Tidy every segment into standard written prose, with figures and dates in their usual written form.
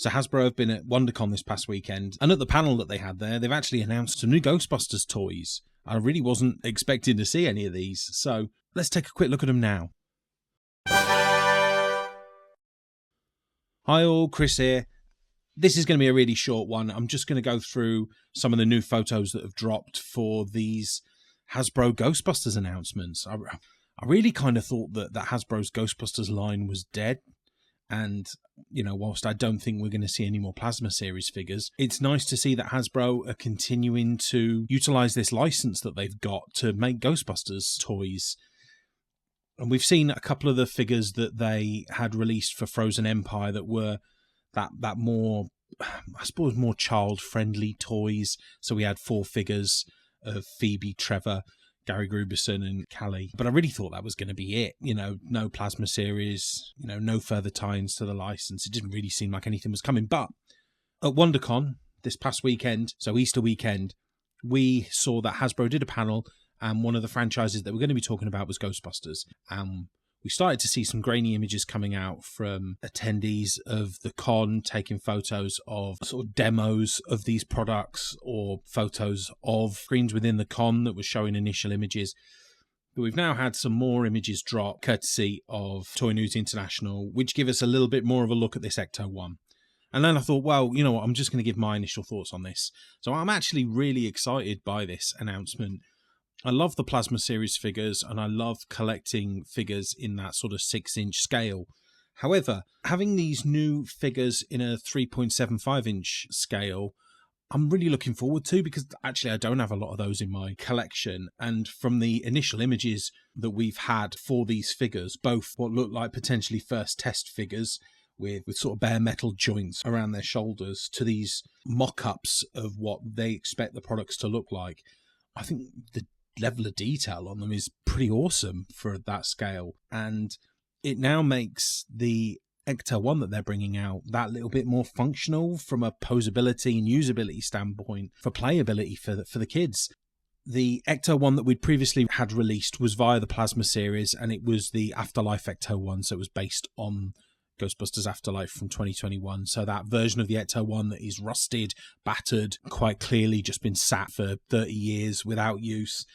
So Hasbro have been at Wondercon this past weekend, and at the panel that they had there, they've actually announced some new Ghostbusters toys. I really wasn't expecting to see any of these, so let's take a quick look at them now. Hi all, Chris here. This is going to be a really short one. I'm just going to go through some of the new photos that have dropped for these Hasbro Ghostbusters announcements. I really kind of thought that Hasbro's Ghostbusters line was dead. And, you know, whilst I don't think we're going to see any more Plasma Series figures, it's nice to see that Hasbro are continuing to utilise this licence that they've got to make Ghostbusters toys. And we've seen a couple of the figures that they had released for Frozen Empire that were that more, I suppose, more child-friendly toys. So we had 4 figures of Phoebe, Trevor, Gary Gruberson and Callie. But I really thought that was going to be it. You know, no Plasma Series, you know, no further tie-ins to the license. It didn't really seem like anything was coming. But at WonderCon this past weekend, so Easter weekend, we saw that Hasbro did a panel, and one of the franchises that we're going to be talking about was Ghostbusters. We started to see some grainy images coming out from attendees of the con, taking photos of sort of demos of these products or photos of screens within the con that were showing initial images. But we've now had some more images drop, courtesy of Toy News International, which give us a little bit more of a look at this Ecto 1. And then I thought, well, you know what, I'm just going to give my initial thoughts on this. So I'm actually really excited by this announcement. I love the Plasma Series figures, and I love collecting figures in that sort of 6-inch scale. However, having these new figures in a 3.75-inch scale, I'm really looking forward to, because actually I don't have a lot of those in my collection. And from the initial images that we've had for these figures, both what look like potentially first test figures with sort of bare metal joints around their shoulders, to these mock-ups of what they expect the products to look like, I think the level of detail on them is pretty awesome for that scale, and it now makes the Ecto 1 that they're bringing out that little bit more functional from a posability and usability standpoint, for playability for the kids. The Ecto 1 that we'd previously had released was via the Plasma Series, and it was the Afterlife Ecto 1, so it was based on Ghostbusters Afterlife from 2021. So that version of the Ecto 1 that is rusted, battered, quite clearly just been sat for 30 years without use.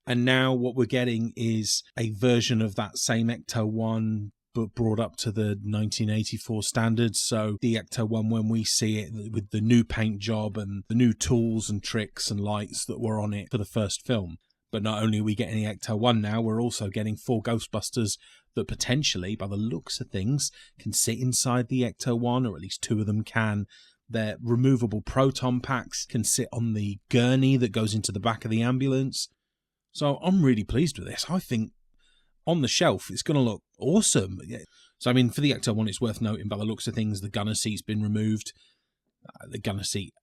And now what we're getting is a version of that same Ecto 1, but brought up to the 1984 standards. So the Ecto 1, when we see it with the new paint job and the new tools and tricks and lights that were on it for the first film. But not only are we getting the Ecto 1 now, we're also getting 4 Ghostbusters that potentially, by the looks of things, can sit inside the Ecto 1, or at least 2 of them can. Their removable proton packs can sit on the gurney that goes into the back of the ambulance. So I'm really pleased with this. I think on the shelf it's going to look awesome. So I mean, for the Ecto 1, it's worth noting, by the looks of things, the gunner seat's been removed. The gunner seat,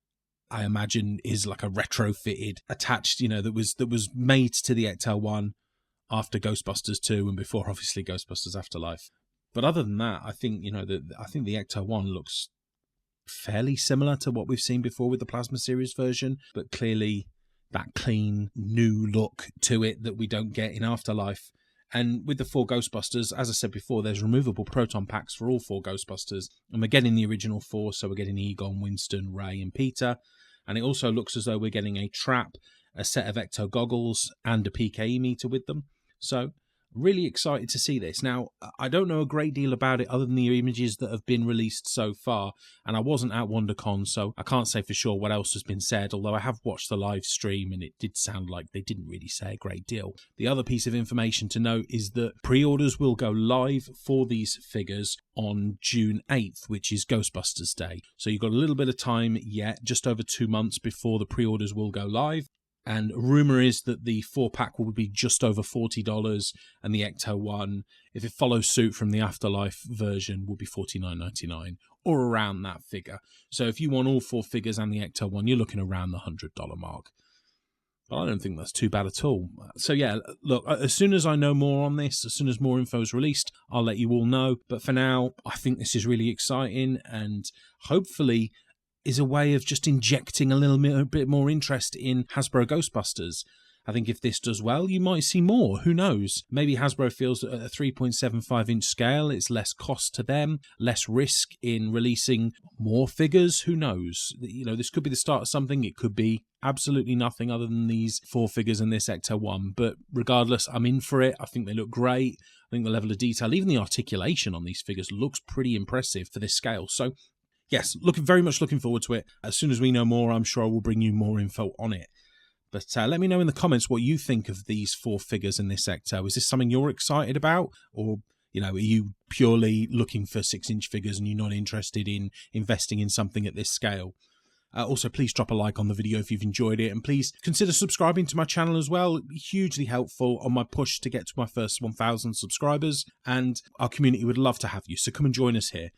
I imagine, is like a retrofitted, attached, you know, that was made to the Ecto 1 after Ghostbusters 2 and before, obviously, Ghostbusters Afterlife. But other than that, I think, you know, I think the Ecto 1 looks fairly similar to what we've seen before with the Plasma Series version, but clearly that clean new look to it that we don't get in Afterlife. And with the 4 Ghostbusters, as I said before, there's removable proton packs for all 4 Ghostbusters, and we're getting the original 4, so we're getting Egon, Winston, Ray and Peter. And it also looks as though we're getting a trap, a set of Ecto goggles and a PKE meter with them. So really excited to see this. Now, I don't know a great deal about it other than the images that have been released so far, and I wasn't at WonderCon, so I can't say for sure what else has been said, although I have watched the live stream and it did sound like they didn't really say a great deal. The other piece of information to note is that pre-orders will go live for these figures on June 8th, which is Ghostbusters Day. So you've got a little bit of time yet, just over 2 months before the pre-orders will go live. And rumour is that the 4-pack will be just over $40, and the Ecto 1, if it follows suit from the Afterlife version, will be $49.99, or around that figure. So if you want all 4 figures and the Ecto 1, you're looking around the $100 mark. But I don't think that's too bad at all. So yeah, look, as soon as I know more on this, as soon as more info is released, I'll let you all know. But for now, I think this is really exciting, and hopefully is a way of just injecting a bit more interest in Hasbro Ghostbusters. I think if this does well, you might see more. Who knows? Maybe Hasbro feels that at a 3.75-inch scale, it's less cost to them, less risk in releasing more figures, who knows? You know, this could be the start of something. It could be absolutely nothing other than these 4 figures in this Ecto 1. But regardless, I'm in for it. I think they look great. I think the level of detail, even the articulation on these figures, looks pretty impressive for this scale. So yes, very much looking forward to it. As soon as we know more, I'm sure I will bring you more info on it. But let me know in the comments what you think of these 4 figures in this Ecto. Is this something you're excited about? Or, you know, are you purely looking for 6-inch figures and you're not interested in investing in something at this scale? Also, please drop a like on the video if you've enjoyed it. And please consider subscribing to my channel as well. It'd be hugely helpful on my push to get to my first 1,000 subscribers. And our community would love to have you. So come and join us here.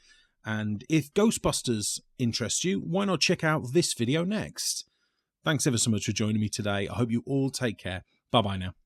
And if Ghostbusters interests you, why not check out this video next? Thanks ever so much for joining me today. I hope you all take care. Bye-bye now.